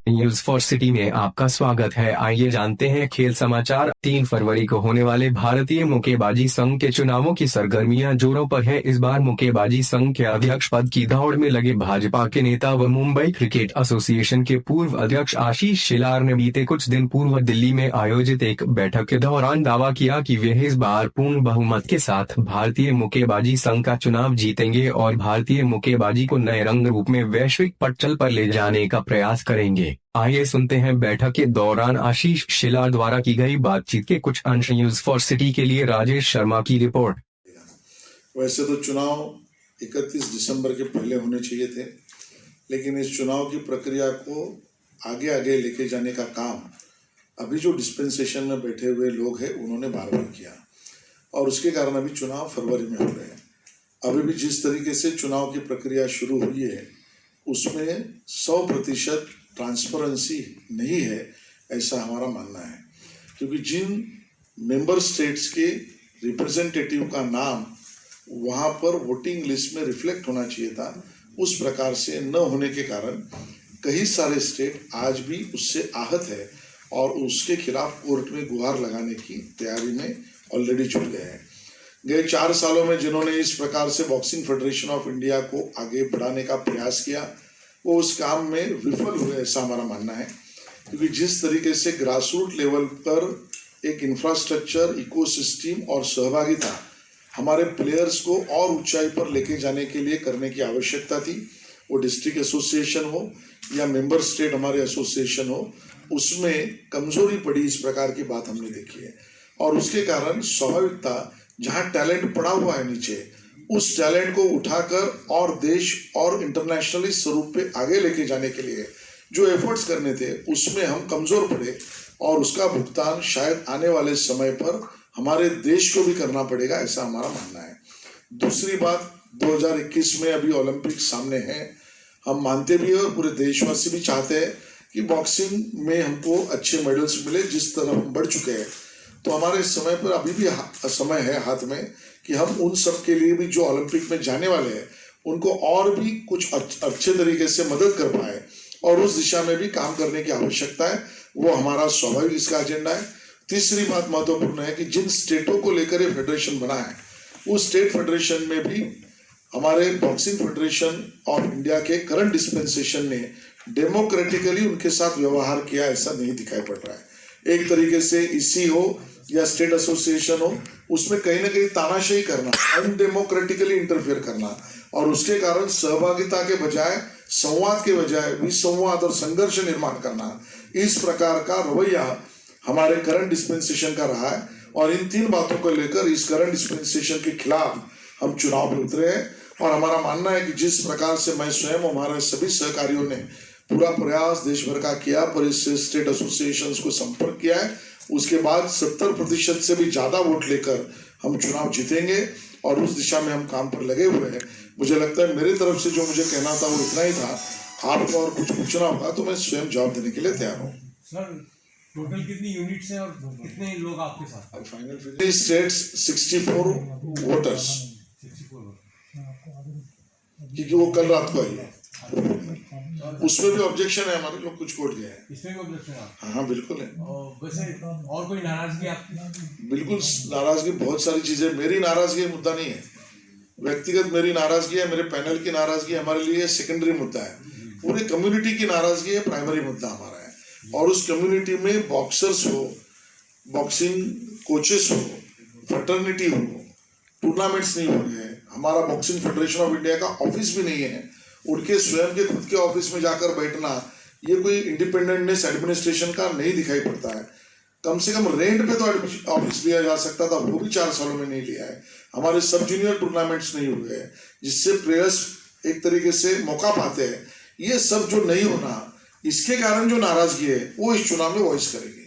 News for city में आपका स्वागत है। आइए जानते हैं खेल समाचार। 3 फरवरी को होने वाले भारतीय मुक्केबाजी संघ के चुनावों की सरगर्मियां जोरों पर है। इस बार मुक्केबाजी संघ के अध्यक्ष पद की दौड़ में लगे भाजपा के नेता व मुंबई क्रिकेट एसोसिएशन के पूर्व अध्यक्ष आशीष शेलार ने बीते कुछ दिन पूर्व दिल्ली में आयोजित एक बैठक के दौरान दावा किया कि वे इस बार पूर्ण बहुमत के साथ भारतीय मुक्केबाजी संघ का चुनाव जीतेंगे और भारतीय मुक्केबाजी को नए रंग रूप में वैश्विक पटल पर ले जाने का प्रयास करेंगे। आइए सुनते हैं बैठक के दौरान आशीष शेलार द्वारा की गई बातचीत के कुछ अंश। न्यूज फॉर सिटी के लिए राजेश शर्मा की रिपोर्ट। वैसे तो चुनाव 31 दिसंबर के पहले होने चाहिए थे, लेकिन इस चुनाव की प्रक्रिया को आगे आगे लेके जाने का काम अभी जो डिस्पेंसेशन में बैठे हुए लोग हैं उन्होंने बार बार किया और उसके कारण अभी चुनाव फरवरी में हो रहे हैं। अभी भी जिस तरीके से चुनाव की प्रक्रिया शुरू हुई है उसमें 100% ट्रांसपेरेंसी नहीं है, ऐसा हमारा मानना है, क्योंकि जिन मेंबर स्टेट्स के रिप्रेजेंटेटिव का नाम वहाँ पर वोटिंग लिस्ट में रिफ्लेक्ट होना चाहिए था, उस प्रकार से न होने के कारण कई सारे स्टेट आज भी उससे आहत है और उसके खिलाफ कोर्ट में गुहार लगाने की तैयारी में ऑलरेडी जुट गए हैं। गए 4 सालों में जिन्होंने इस प्रकार से बॉक्सिंग फेडरेशन ऑफ इंडिया को आगे बढ़ाने का प्रयास किया वो उस काम में विफल हुए, ऐसा हमारा मानना है, क्योंकि जिस तरीके से ग्रासरूट लेवल पर एक इंफ्रास्ट्रक्चर, इकोसिस्टम और सहभागिता हमारे प्लेयर्स को और ऊंचाई पर लेके जाने के लिए करने की आवश्यकता थी, वो डिस्ट्रिक्ट एसोसिएशन हो या मेंबर स्टेट हमारे एसोसिएशन हो, उसमें कमजोरी पड़ी, इस प्रकार की बात हमने देखी है। और उसके कारण स्वाभाविकता जहाँ टैलेंट पड़ा हुआ है नीचे, उस टैलेंट को उठाकर और देश और इंटरनेशनली स्वरूप पे आगे लेके जाने के लिए जो एफर्ट्स करने थे उसमें हम कमजोर पड़े और उसका भुगतान शायद आने वाले समय पर हमारे देश को भी करना पड़ेगा, ऐसा हमारा मानना है। दूसरी बात, 2021 में अभी ओलंपिक सामने है, हम मानते भी हैं और पूरे देशवासी भी चाहते हैं कि बॉक्सिंग में हमको अच्छे मेडल्स मिले, जिस तरह हम बढ़ चुके हैं। तो हमारे समय पर अभी भी समय है हाथ में कि हम उन सब के लिए भी जो ओलंपिक में जाने वाले हैं उनको और भी कुछ अच्छे तरीके से मदद कर पाए और उस दिशा में भी काम करने की आवश्यकता है, वो हमारा स्वाभाविक इसका एजेंडा है। तीसरी बात महत्वपूर्ण है कि जिन स्टेटों को लेकर ये फेडरेशन बना है उस स्टेट फेडरेशन में भी हमारे बॉक्सिंग फेडरेशन ऑफ इंडिया के करंट डिस्पेंसेशन ने डेमोक्रेटिकली उनके साथ व्यवहार किया, ऐसा नहीं दिखाई पड़ रहा है। एक तरीके से इसी हो या स्टेट एसोसिएशन हो, उसमें कहीं ना कहीं तानाशाही करना, अनडेमोक्रेटिकली इंटरफेयर करना और उसके कारण सहभागिता के बजाय संवाद के बजाय विसंवाद और संघर्ष निर्माण करना, इस प्रकार का रवैया हमारे करंट डिस्पेंसेशन का रहा है। और इन 3 बातों को लेकर इस करंट डिस्पेंसेशन के खिलाफ हम चुनाव में उतरे हैं और हमारा मानना है कि जिस प्रकार से मैं स्वयं हमारे सभी सहकारियों ने पूरा प्रयास देश भर का किया, पर इस स्टेट एसोसिएशंस को संपर्क किया है, उसके बाद 70% से भी ज्यादा वोट लेकर हम चुनाव जीतेंगे और उस दिशा में हम काम पर लगे हुए हैं। मुझे लगता है मेरी तरफ से जो मुझे कहना था वो इतना ही था। आपको और कुछ पूछना होगा तो मैं स्वयं जवाब देने के लिए तैयार हूँ। टोटल कितनी यूनिट्स हैं और कितने लोग आपके साथ? फाइनल स्टेट्स 64 वोटर्स, क्योंकि वो कल रात को आई है, उसमें भी ऑब्जेक्शन है, हमारे लोग कुछ कोर्ट गए हैं। इसमें भी ऑब्जेक्शन है? हाँ बिल्कुल है। वैसे और कोई नाराजगी आपकी? बिल्कुल नाराजगी, बहुत सारी चीजें। मेरी नाराजगी मुद्दा नहीं है, व्यक्तिगत मेरी नाराजगी है, मेरे पैनल की नाराजगी हमारे लिए सेकेंडरी मुद्दा है, पूरी कम्युनिटी की नाराजगी है, प्राइमरी मुद्दा हमारा है। और उस कम्युनिटी में बॉक्सर्स हो, बॉक्सिंग कोचेस हो, फ्रेटर्निटी हो, टूर्नामेंट्स नहीं हो रहे हैं, हमारा बॉक्सिंग फेडरेशन ऑफ इंडिया का ऑफिस भी नहीं है, उनके स्वयं के खुद के ऑफिस में जाकर बैठना, ये कोई इंडिपेंडेंटनेस एडमिनिस्ट्रेशन का नहीं दिखाई पड़ता है। कम से कम रेंट पे तो ऑफिस लिया जा सकता था, वो भी 4 सालों में नहीं लिया है। हमारे सब जूनियर टूर्नामेंट्स नहीं हुए हैं जिससे प्लेयर्स एक तरीके से मौका पाते हैं। ये सब जो नहीं होना, इसके कारण जो नाराजगी है वो इस चुनाव में वॉइस करेंगे।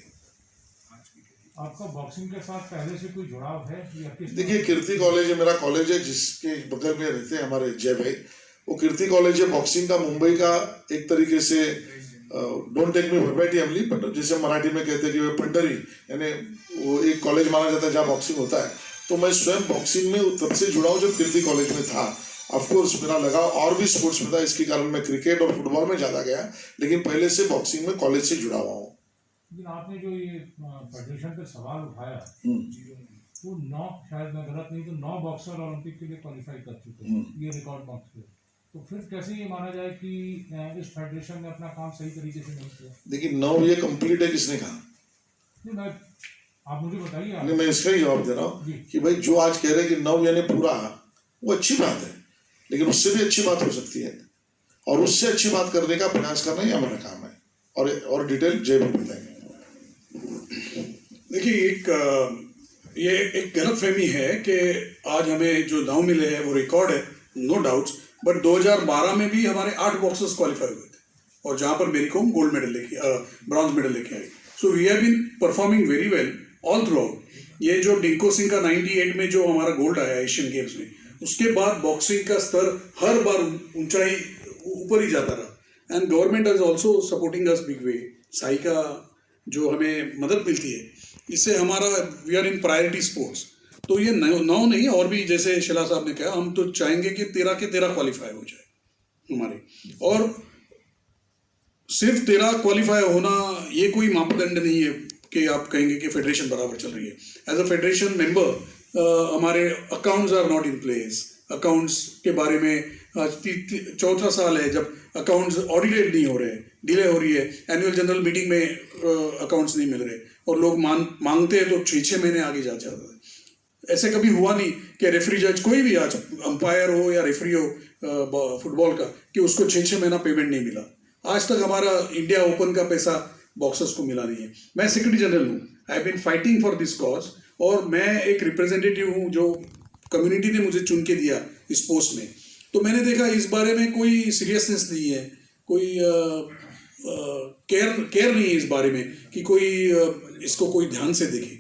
आपका बॉक्सिंग के साथ पहले से कोई जुड़ाव है? देखिए, कीर्ति कॉलेज है, मेरा कॉलेज है, जिसके बगल में रहते हैं हमारे जय भाई, वो कीर्ति कॉलेज है बॉक्सिंग का, मुंबई का एक तरीके से, डोंट टेक मी वर्बेटिमली, बट जैसे मराठी में कहते हैं कि वो पंडरी, यानी वो एक कॉलेज माना जाता है जहाँ बॉक्सिंग होता है। तो मैं स्वयं बॉक्सिंग में तब से जुड़ा हूँ जब कीर्ति कॉलेज में था ऑफकोर्स मेरा लगाव और भी स्पोर्ट्स में था, इसके कारण मैं क्रिकेट और फुटबॉल में ज़्यादा गया, लेकिन पहले से बॉक्सिंग में कॉलेज से जुड़ा हुआ हूँ। लेकिन आपने जो ये फेडरेशन पे सवाल उठाया, वो 9, शायद मैं गलत नहीं तो 9 बॉक्सर ओलंपिक के लिए क्वालिफाई कर चुके हैं, ये रिकॉर्ड बॉक्स पे। तो फिर कैसे ये माना जाए कि इस फेडरेशन ने अपना काम सही तरीके से नहीं किया? देखिए 9 ये कंप्लीट है किसने कहा? नहीं, आप मुझे बताइए। नहीं, मैं इसका ही जवाब दे रहा हूँ कि भाई जो आज कह रहे हैं कि 9 यानी पूरा, वो अच्छी बात है, लेकिन उससे भी अच्छी बात हो सकती है, और उससे अच्छी बात करने का प्रयास करना ही हमारा काम है। और डिटेल जय भी बताएंगे। देखिए, ये एक गलतफहमी है कि आज हमें जो 9 मिले हैं वो रिकॉर्ड है, नो डाउट्स, बट 2012 में भी हमारे 8 बॉक्सर्स क्वालिफाई हुए थे, और जहाँ पर Mary Kom gold medal bronze medal लेके आई। So we have been performing very well all throughout. ये जो डिंको सिंह का 98 में जो हमारा गोल्ड आया एशियन गेम्स में, उसके बाद बॉक्सिंग का स्तर हर बार ऊंचाई ऊपर ही जाता रहा, and government is also supporting us big way. SAI का जो हमें मदद मिलती है, इससे हमारा we are in priority sports. तो ये 9 नहीं, और भी जैसे शिला साहब ने कहा, हम तो चाहेंगे कि 13 के 13 क्वालिफाई हो जाए हमारे, और सिर्फ 13 क्वालिफाई होना ये कोई मापदंड नहीं है कि आप कहेंगे कि फेडरेशन बराबर चल रही है। एज अ फेडरेशन मेंबर हमारे accounts are not in place. Accounts के बारे में चौथा साल है जब अकाउंट्स ऑडिटेड नहीं हो रहे, डिले हो रही है, एनुअल जनरल मीटिंग में अकाउंट्स नहीं मिल रहे, और लोग मांगते हैं तो 6 महीने आगे जा जाता है। ऐसे कभी हुआ नहीं कि रेफरी जज कोई भी, आज अंपायर हो या रेफरी हो फुटबॉल का, कि उसको 6 महीना पेमेंट नहीं मिला। आज तक हमारा इंडिया ओपन का पैसा बॉक्सर्स को मिला नहीं है। मैं सेक्रेटरी जनरल हूँ, I have been fighting for this cause, और मैं एक रिप्रेजेंटेटिव हूँ जो कम्युनिटी ने मुझे चुन के दिया इस पोस्ट में। तो मैंने देखा इस बारे में कोई सीरियसनेस नहीं है, कोई केयर नहीं है इस बारे में कि कोई इसको कोई ध्यान से देखे,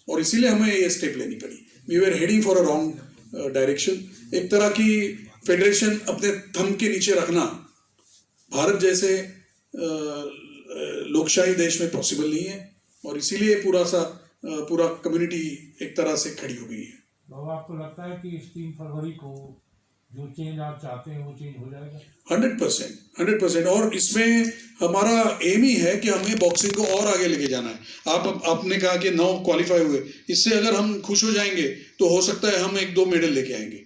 और इसीलिए हमें ये स्टेप लेनी पड़ी। We were heading for a wrong direction. एक तरह की फेडरेशन अपने थंब के नीचे रखना भारत जैसे लोकशाही देश में पॉसिबल नहीं है, और इसीलिए पूरा कम्युनिटी एक तरह से खड़ी हो गई है। बाबा, आपको लगता है कि इस 3 फरवरी को जो चेंज आप चाहते हैं वो चेंज हो जाएगा? 100%। और इसमें हमारा एम ही है कि हमें बॉक्सिंग को और आगे लेके जाना है। आपने कहा कि 9 क्वालिफाई हुए, इससे अगर हम खुश हो जाएंगे तो हो सकता है हम 1-2 मेडल लेके आएंगे,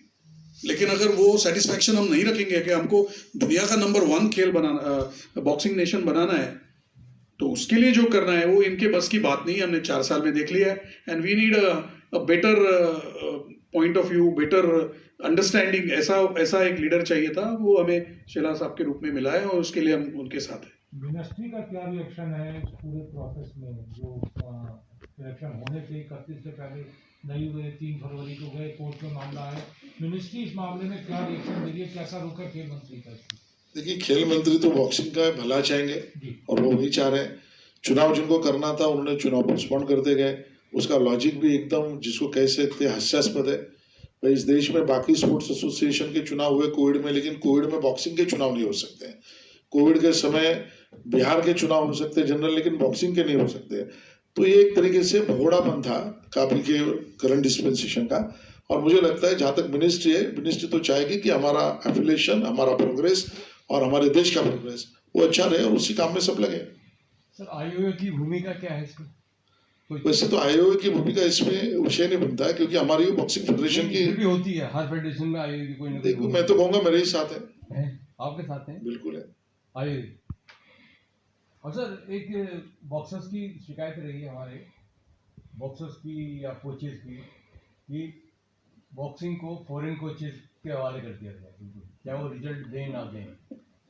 लेकिन अगर वो सेटिस्फैक्शन हम नहीं रखेंगे कि हमको दुनिया का नंबर 1 खेल बनाना, बॉक्सिंग नेशन बनाना है, तो उसके लिए जो करना है वो इनके बस की बात नहीं है। हमने 4 साल में देख लिया है, and we need a better point of view, better understanding. ऐसा एक लीडर चाहिए था, वो हमें शिला साहब के रूप में मिला है, और उसके लिए हम उनके साथ हैं। मिनिस्ट्री का क्या रिएक्शन है इस पूरे प्रोसेस में? जो इलेक्शन होने से 31 से पहले नहीं हुए, 3 फरवरी को गए, कोर्ट में मामला है, मिनिस्ट्री इस मामले में क्या रिएक्शन दे रही है, कैसा रुख है खेल मंत्री का? देखिए, खेल मंत्री तो बॉक्सिंग का भला चाहेंगे, और वो भी चाह रहे हैं। चुनाव जिनको करना था उन्होंने चुनाव पोस्टपोन करते गए। उसका लॉजिक भी एकदम, जिसको कह सकते हैं, हास्यास्पद है। भाई, इस देश में बाकी स्पोर्ट्स एसोसिएशन के चुनाव हुए कोविड में, लेकिन कोविड में बॉक्सिंग के चुनाव नहीं हो सकते हैं। कोविड के समय बिहार के चुनाव हो सकते हैं जनरल, लेकिन बॉक्सिंग के नहीं हो सकते। तो ये एक तरीके से भगोड़ापन था काफी के करंट डिस्पेंसेशन का। और मुझे लगता है जहां तक मिनिस्ट्री है, मिनिस्ट्री तो चाहेगी कि हमारा एफिलिएशन, हमारा प्रोग्रेस और हमारे देश का प्रोग्रेस वो अच्छा रहे, और उसी काम में सब लगे। सर, आईओए की भूमिका क्या है इसमें? वैसे तो आईओए की भूमिका इसमें विषय नहीं बनता है, क्योंकि हमारी बॉक्सिंग फेडरेशन की भी होती है, हर फेडरेशन में आईओए की कोई ना कोई। देखो, मैं तो कहूंगा मेरे ही साथ है। आपके साथ है? बिल्कुल है। आईओए। और सर, एक बॉक्सर्स की शिकायत रही है हमारे बॉक्सर्स की या कोचेस की, कि बॉक्सिंग को फॉरेन कोचेस के हवाले कर दिया गया, चाहे वो रिजल्ट दें ना दें।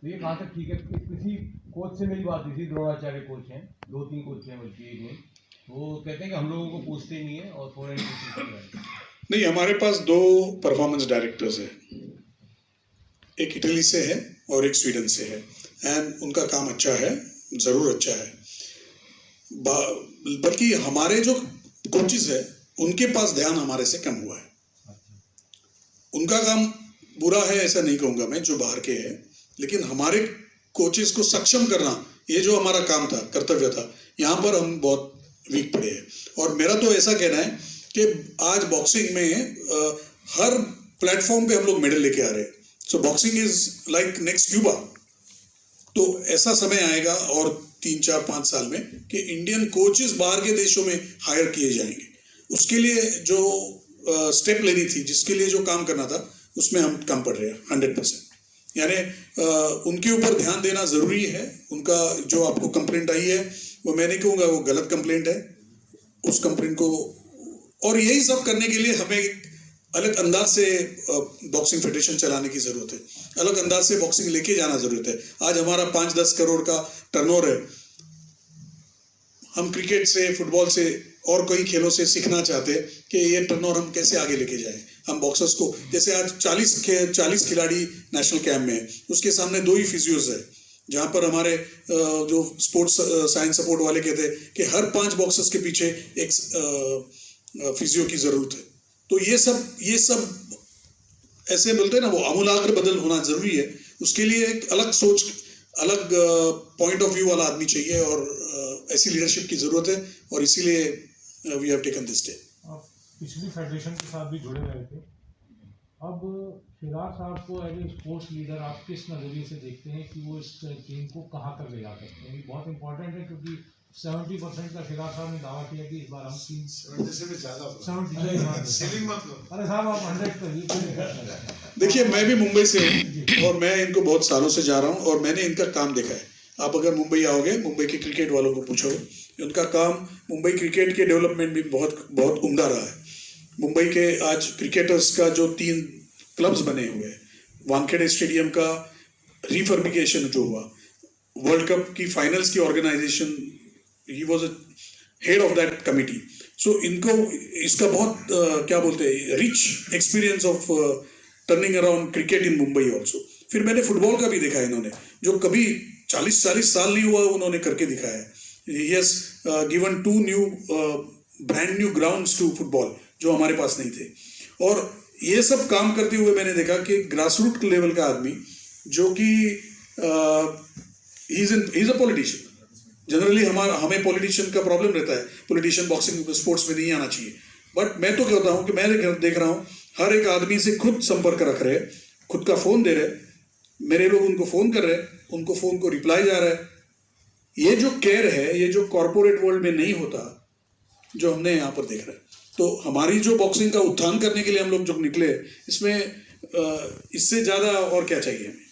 तो ये कहाँ तक ठीक है? किसी कोच से मेरी बात हुई थी, द्रोणाचार्य कोच हैं, 2-3 कोच हैं बल्कि, एक नहीं, वो कहते हैं कि हम लोगों को पूछते ही नहीं है, और फॉरेन कोचेस नहीं, हमारे पास 2 परफॉर्मेंस डायरेक्टर्स हैं, एक इटली से है और एक स्वीडन से है, एंड उनका काम अच्छा है, ज़रूर अच्छा है। बल्कि हमारे जो कोचेस है उनके पास ध्यान हमारे से कम हुआ है। उनका काम बुरा है ऐसा नहीं कहूँगा मैं, जो बाहर के हैं, लेकिन हमारे कोचेस को सक्षम करना, ये जो हमारा काम था, कर्तव्य था, यहाँ पर हम बहुत वीक पड़े हैं। और मेरा तो ऐसा कहना है कि आज बॉक्सिंग में हर प्लेटफॉर्म पे हम लोग मेडल लेके आ रहे हैं। So boxing is like next Cuba. तो ऐसा समय आएगा और 3, 4, 5 साल में कि इंडियन कोचेस बाहर के देशों में हायर किए जाएंगे। उसके लिए जो स्टेप लेनी थी, जिसके लिए जो काम करना था, उसमें हम कम पड़ रहे हैं 100%। यानी उनके ऊपर ध्यान देना ज़रूरी है। उनका जो आपको कंप्लेंट आई है, वो मैं नहीं कहूँगा वो गलत कंप्लेंट है। उस कंप्लेंट को, और यही सब करने के लिए हमें अलग अंदाज से बॉक्सिंग फेडरेशन चलाने की ज़रूरत है, अलग अंदाज से बॉक्सिंग लेके जाना ज़रूरत है। आज हमारा 5-10 करोड़ का टर्नओवर है। हम क्रिकेट से, फुटबॉल से और कई खेलों से सीखना चाहते हैं कि ये टर्नओवर हम कैसे आगे लेके जाएं। हम बॉक्सर्स को, जैसे आज 40 खिलाड़ी नेशनल कैंप में है, उसके सामने 2 ही फिजियोज है, जहाँ पर हमारे जो स्पोर्ट्स साइंस सपोर्ट वाले कहते हैं कि हर 5 बॉक्सर्स के पीछे एक फिजियो की ज़रूरत है। तो ये सब ऐसे बोलते हैं ना, वो आमूलाग्र बदल होना जरूरी है। उसके लिए एक अलग सोच, अलग पॉइंट ऑफ व्यू वाला आदमी चाहिए, और ऐसी लीडरशिप की जरूरत है, और इसीलिए we have taken this step. आप पिछली फेडरेशन के साथ भी जुड़े रहे थे। अब फिराज साहब को एज ए स्पोर्ट्स लीडर आप किस नज़रिए से देखते हैं कि वो इस गेम को कहाँ तक ले जा सकते हैं? ये बहुत इंपॉर्टेंट है, क्योंकि 70% का फिराज साहब ने दावा किया कि इस बार हम 70 से भी ज्यादा सीलिंग मत लो। अरे साहब आप 100 करिए। देखिए, मैं भी मुंबई से हूँ और मैं इनको बहुत सालों से जा रहा हूँ, और मैंने इनका काम देखा है। आप अगर मुंबई आओगे, मुंबई के क्रिकेट वालों को पूछोगे, उनका काम मुंबई क्रिकेट के डेवलपमेंट में बहुत उम्दा रहा है। मुंबई के आज क्रिकेटर्स का जो 3 क्लब्स बने हुए हैं, वानखेड़े स्टेडियम का रिफर्बिकेशन जो हुआ, वर्ल्ड कप की फाइनल्स की organisation, he was a head of that committee. So इनको इसका बहुत क्या बोलते हैं, rich experience of turning around cricket in Mumbai also. फिर मैंने फुटबॉल का भी देखा है, इन्होंने जो कभी 40 साल नहीं हुआ, उन्होंने करके दिखाया है। He has given 2 new brand new grounds to football, जो हमारे पास नहीं थे। और ये सब काम करते हुए मैंने देखा कि ग्रास रूट लेवल का आदमी, जो कि he is a politician. Generally हमें पॉलिटिशियन का प्रॉब्लम रहता है, पॉलिटिशियन बॉक्सिंग स्पोर्ट्स में नहीं आना चाहिए। बट मैं तो कहता हूँ कि मैं देख रहा हूँ हर एक आदमी से खुद संपर्क रख रहे, खुद का फ़ोन दे रहे, मेरे लोग उनको फ़ोन कर रहे, उनको फ़ोन को रिप्लाई जा रहा है। ये जो केयर है, ये जो कॉर्पोरेट वर्ल्ड में नहीं होता, जो हमने यहाँ पर देख रहे हैं। तो हमारी जो बॉक्सिंग का उत्थान करने के लिए हम लोग जो निकले, इसमें इससे ज़्यादा और क्या चाहिए हमें।